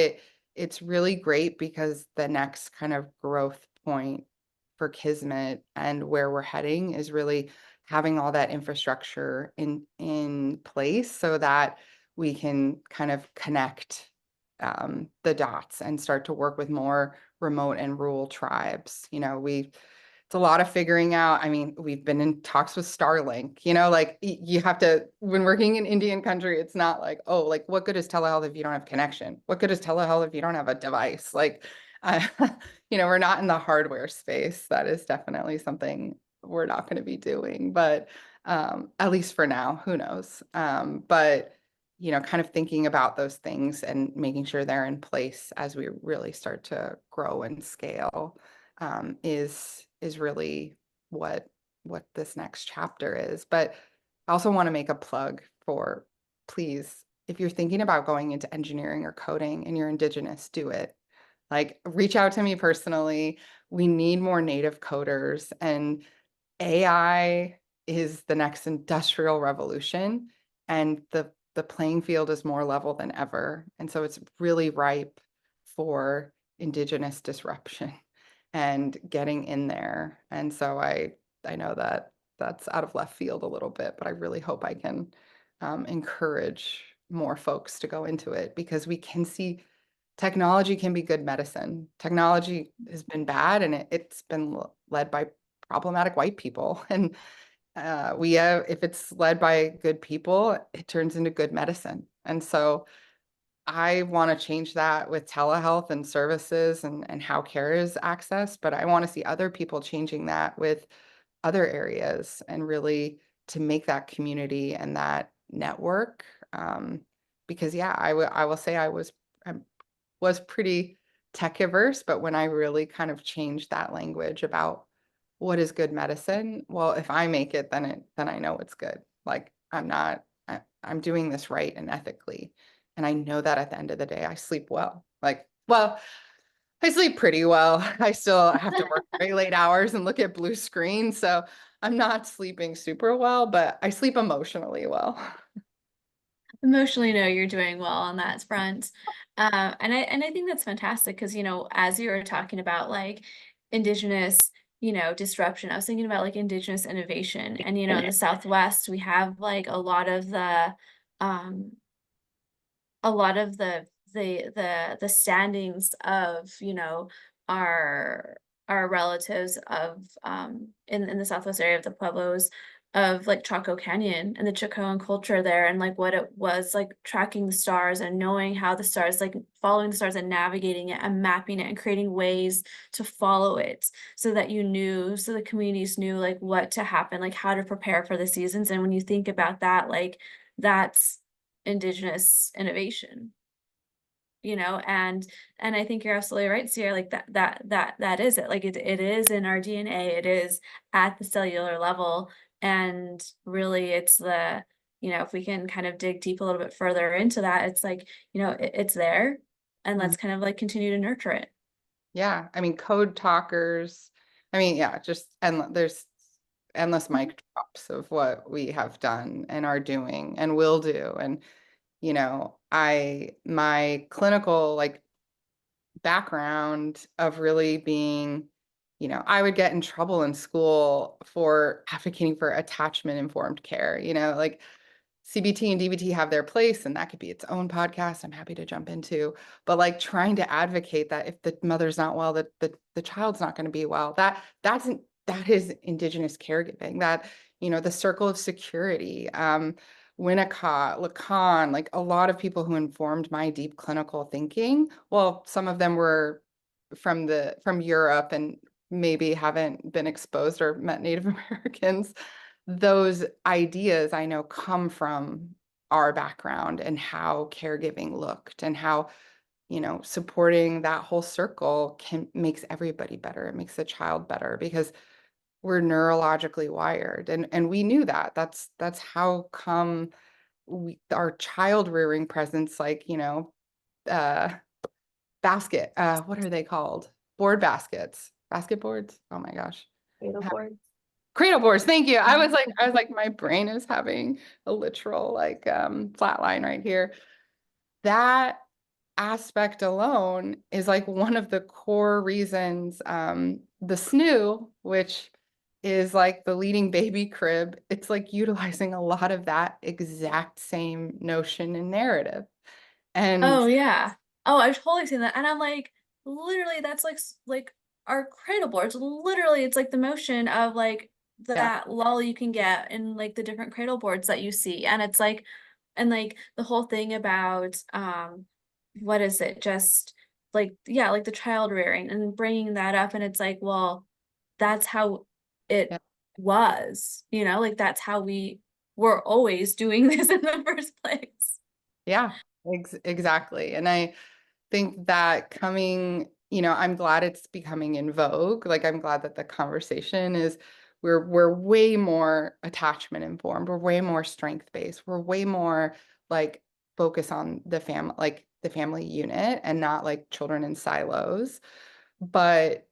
it's really great, because the next kind of growth point for Kismet and where we're heading is really having all that infrastructure in place, so that we can kind of connect the dots and start to work with more remote and rural tribes. it's a lot of figuring out. I mean, we've been in talks with Starlink, like you have to, when working in Indian country, it's not like, oh, like what good is telehealth if you don't have connection? What good is telehealth if you don't have a device? Like, we're not in the hardware space. That is definitely something we're not going to be doing, but at least for now, who knows? But kind of thinking about those things and making sure they're in place as we really start to grow and scale is really what this next chapter is. But I also want to make a plug for, please, if you're thinking about going into engineering or coding and you're Indigenous, do it. Like, reach out to me personally. We need more native coders, and AI is the next industrial revolution, and the playing field is more level than ever. And so it's really ripe for Indigenous disruption and getting in there. And so I know that that's out of left field a little bit, but I really hope I can encourage more folks to go into it, because we can see technology can be good medicine. Technology has been bad, and it's been led by problematic white people. And if it's led by good people, it turns into good medicine. And so I want to change that with telehealth and services and how care is accessed, but I want to see other people changing that with other areas, and really to make that community and that network. Because I will say I was pretty tech averse, but when I really kind of changed that language about what is good medicine, well, if I make it, then I know it's good. Like, I'm doing this right and ethically. And I know that at the end of the day, I sleep well. Like, well, I sleep pretty well. I still have to work very late hours and look at blue screens. So I'm not sleeping super well, but I sleep emotionally well. Emotionally, no, you're doing well on that front. And I think that's fantastic because, as you were talking about like Indigenous, disruption, I was thinking about like Indigenous innovation. And, in the Southwest, we have like um, a lot of the standings of, our relatives of in the Southwest area of the Pueblos of like Chaco Canyon and the Chacoan culture there, and like what it was like tracking the stars and knowing how the stars, like following the stars and navigating it and mapping it and creating ways to follow it so that so the communities knew like what to happen, like how to prepare for the seasons. And when you think about that, like that's Indigenous innovation, and I think you're absolutely right, Sierra, like that is it. Like it is in our DNA, it is at the cellular level. And really it's if we can kind of dig deep a little bit further into that, it's like, it's there, and let's kind of like continue to nurture it. Yeah. I mean, code talkers. I mean, yeah, there's endless mic drops of what we have done and are doing and will do. And, my clinical like background of really being, I would get in trouble in school for advocating for attachment informed care, like CBT and DBT have their place, and that could be its own podcast I'm happy to jump into. But like trying to advocate that if the mother's not well, that the child's not going to be well, that is Indigenous caregiving, that, the circle of security, Winnicott, Lacan, like a lot of people who informed my deep clinical thinking. Well, some of them were from Europe and maybe haven't been exposed or met Native Americans. Those ideas I know come from our background and how caregiving looked, and how, supporting that whole circle makes everybody better. It makes the child better because we're neurologically wired. And we knew that. That's how come our child rearing presence, like, uh, what are they called? Board baskets, basket boards. Oh my gosh. Cradle boards. Cradle boards. Thank you. I was like, my brain is having a literal like flatline right here. That aspect alone is like one of the core reasons the SNU, which is like the leading baby crib, it's like utilizing a lot of that exact same notion and narrative. And Oh yeah. Oh, I've totally seen that. And I'm like, literally, that's like are cradle boards. Literally, it's like the motion of like Yeah. that lull you can get in like the different cradle boards that you see. And it's like, and like the whole thing about, what is it? Just like, yeah, like the child rearing and bringing that up. And it's like, well, that's how it Yeah. was, you know, like that's how we were always doing this in the first place. Yeah, exactly. And I think that coming, I'm glad it's becoming in vogue. Like, I'm glad that the conversation is, we're way more attachment informed. We're way more strength based. We're way more like focus on the family unit and not like children in silos. But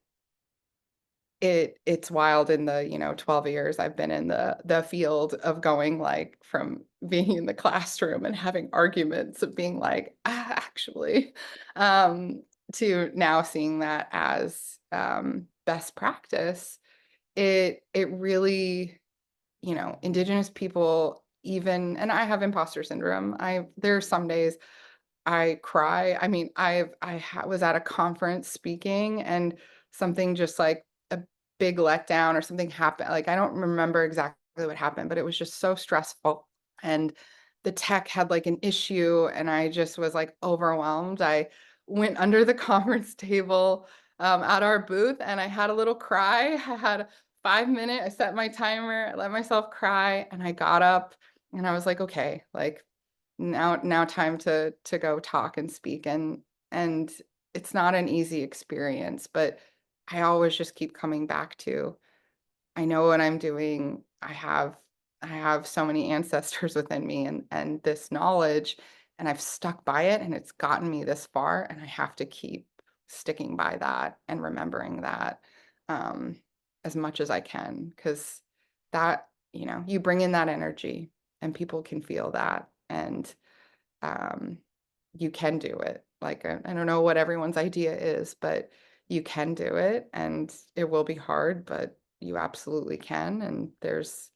it's wild in the 12 years I've been in the field of going like from being in the classroom and having arguments of being like, actually, to now seeing that as best practice. It really, Indigenous people, even, and I have imposter syndrome. There's some days I cry. I mean, was at a conference speaking and something just like a big letdown or something happened. Like, I don't remember exactly what happened, but it was just so stressful. And the tech had like an issue and I just was like overwhelmed. I went under the conference table at our booth and I had a little cry. I had 5 minutes. I set my timer, I let myself cry, and I got up and I was like, okay, like, now time to go talk and speak. And it's not an easy experience, but I always just keep coming back to, I know what I'm doing. I have so many ancestors within me and this knowledge, and I've stuck by it and it's gotten me this far, and I have to keep sticking by that and remembering that um as much as I can, because that, you bring in that energy and people can feel that, and um, you can do it. Like, I don't know what everyone's idea is, but you can do it, and it will be hard, but you absolutely can. And there's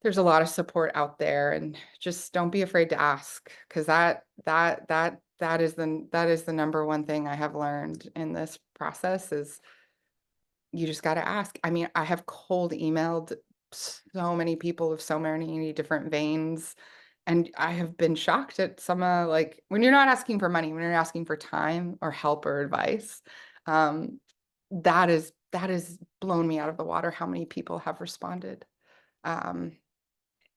a lot of support out there, and just don't be afraid to ask, because that is the number one thing I have learned in this process is you just got to ask. I mean, I have cold emailed so many people of so many different veins, and I have been shocked at some like, when you're not asking for money, when you're asking for time or help or advice, um, that is blown me out of the water how many people have responded. Um,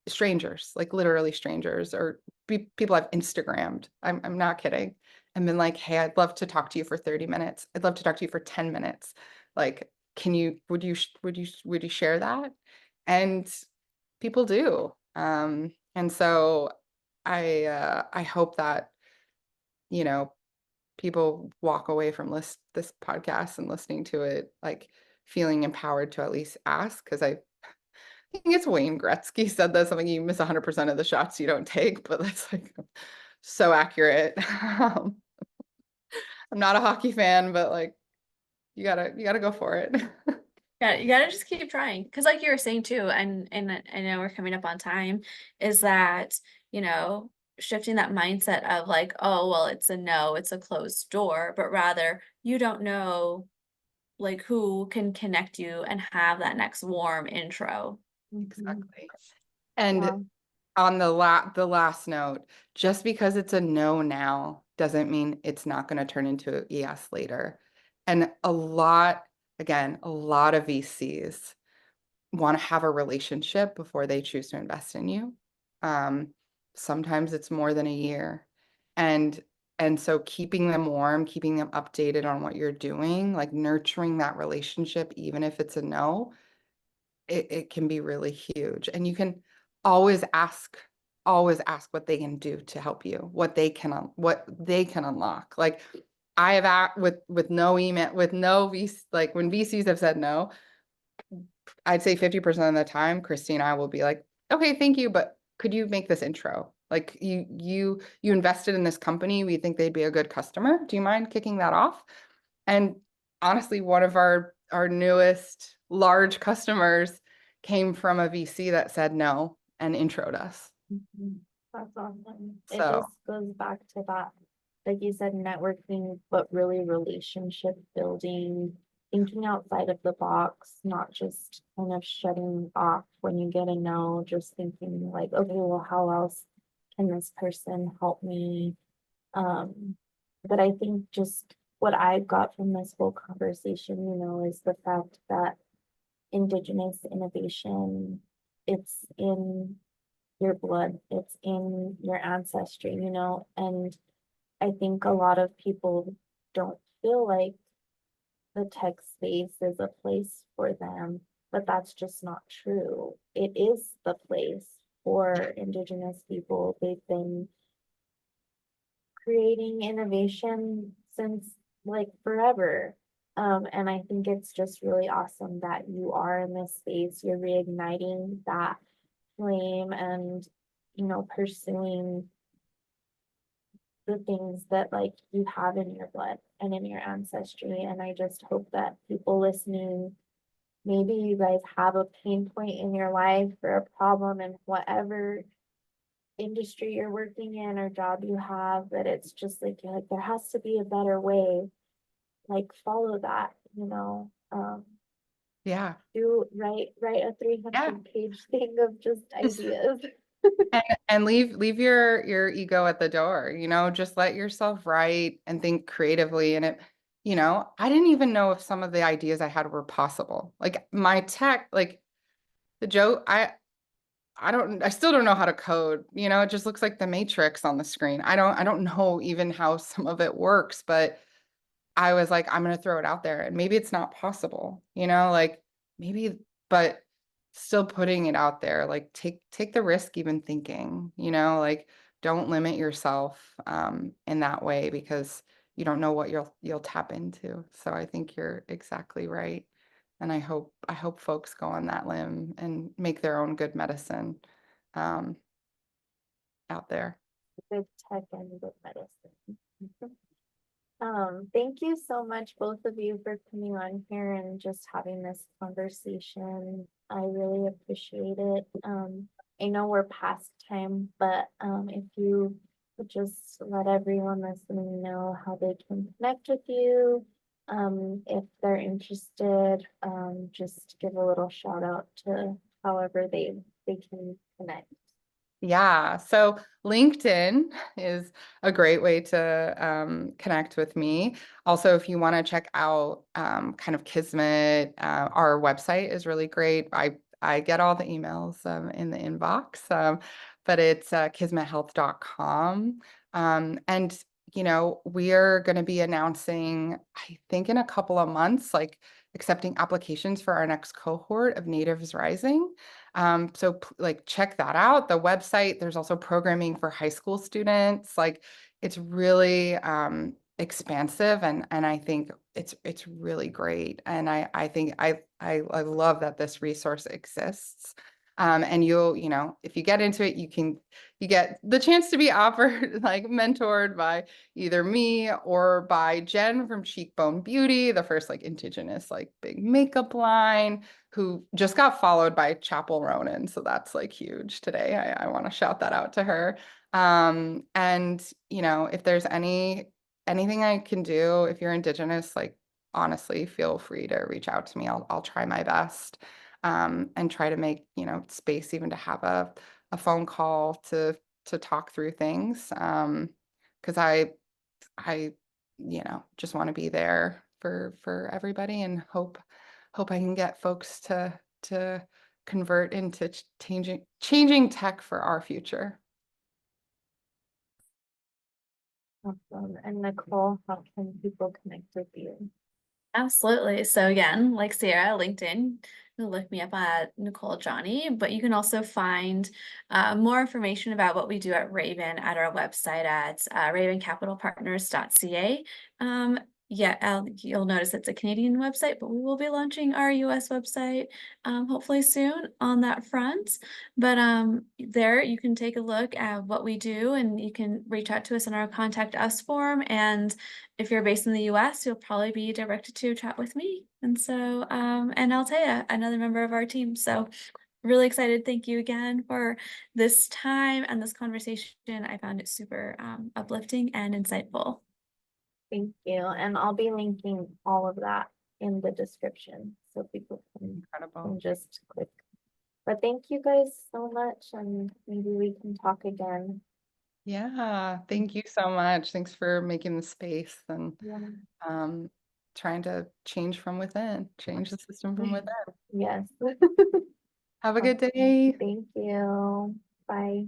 Strangers, like literally strangers, or people I've Instagrammed. I'm not kidding. And been like, hey, I'd love to talk to you for 30 minutes. I'd love to talk to you for 10 minutes. Like, would you share that? And people do. And so I hope that, you know, people walk away from this podcast and listening to it, like feeling empowered to at least ask. Because I think it's Wayne Gretzky said that, something, you miss 100% of the shots you don't take, but that's like so accurate. I'm not a hockey fan, but like, you gotta go for it. Yeah, you gotta just keep trying. Cause like you were saying too, and I know we're coming up on time, is that, you know, shifting that mindset of like, oh, well, it's a no, it's a closed door, but rather you don't know like who can connect you and have that next warm intro. Exactly. And Yeah. on the last note, just because it's a no now doesn't mean it's not going to turn into a yes later. And again, a lot of VCs want to have a relationship before they choose to invest in you. Um, Sometimes it's more than a year. And so keeping them warm, keeping them updated on what you're doing, like nurturing that relationship, even if it's a no, it can be really huge. And you can always ask what they can do to help you, what they can unlock. Like, I have with no email, with no VC, like when VCs have said no, I'd say 50% of the time, Christy and I will be like, okay, thank you, but could you make this intro? Like, you invested in this company. We think they'd be a good customer. Do you mind kicking that off? And honestly, one of our newest large customers came from a VC that said no and introed us. That's awesome. It So just goes back to that, like you said, networking, but really relationship building thinking outside of the box, not just kind of shutting off when you get a no, just thinking like, okay, well, how else can this person help me? But I think just what I got from this whole conversation, is the fact that Indigenous innovation, it's in your blood, it's in your ancestry, and I think a lot of people don't feel like the tech space is a place for them, but that's just not true. It is the place for Indigenous people. They've been creating innovation since like forever. And I think it's just really awesome that you are in this space. You're reigniting that flame and, pursuing the things that like you have in your blood and in your ancestry. And I just hope that people listening, maybe you guys have a pain point in your life or a problem in whatever industry you're working in or job you have, that it's just like, you're like, there has to be a better way. Like follow that, Yeah. write a 300-page thing of just ideas. And leave your ego at the door, just let yourself write and think creatively. And I didn't even know if some of the ideas I had were possible. Like my tech, like the joke, I still don't know how to code, it just looks like the Matrix on the screen. I don't know even how some of it works, but I was like, I'm going to throw it out there and maybe it's not possible, like maybe, but still putting it out there, like take the risk even thinking, like don't limit yourself in that way because you don't know what you'll tap into. So I think you're exactly right. And I hope folks go on that limb and make their own good medicine out there. Good tech and good medicine. Thank you so much, both of you, for coming on here and just having this conversation. I really appreciate it. I know we're past time, but if you could just let everyone listening know how they can connect with you, if they're interested, just give a little shout out to however they can connect. Yeah, so LinkedIn is a great way to connect with me. Also, if you want to check out kind of Kismet, our website is really great. I get all the emails in the inbox, but it's kismethealth.com. And we are going to be announcing, I think in a couple of months, like accepting applications for our next cohort of Natives Rising. So like check that out. The website, there's also programming for high school students. Like it's really expansive and I think it's really great. And I think I love that this resource exists. And if you get into it, you get the chance to be offered like mentored by either me or by Jen from Cheekbone Beauty, the first like Indigenous like big makeup line, who just got followed by Chapel Ronan. So that's like huge today. I want to shout that out to her. And if there's anything I can do, if you're Indigenous, like honestly, feel free to reach out to me. I'll try my best. And try to make, space even to have a phone call to talk through things. Because I just want to be there for everybody and hope I can get folks to convert into changing tech for our future. Awesome. And Nicole, how can people connect with you? Absolutely. So again, like Cierra, LinkedIn, you can look me up at Nicole Johnny, but you can also find more information about what we do at Raven at our website at ravencapitalpartners.ca. You'll notice it's a Canadian website, but we will be launching our US website hopefully soon on that front. But there you can take a look at what we do and you can reach out to us in our contact us form. And if you're based in the US, you'll probably be directed to chat with me. And so, and Altea, another member of our team. So really excited. Thank you again for this time and this conversation. I found it super uplifting and insightful. Thank you. And I'll be linking all of that in the description, so people can Incredible. just click. But thank you guys so much, and maybe we can talk again. Yeah, thank you so much. Thanks for making the space and Yeah. trying to change from within, change the system from within. Yes. Have a good day. Thank you. Bye.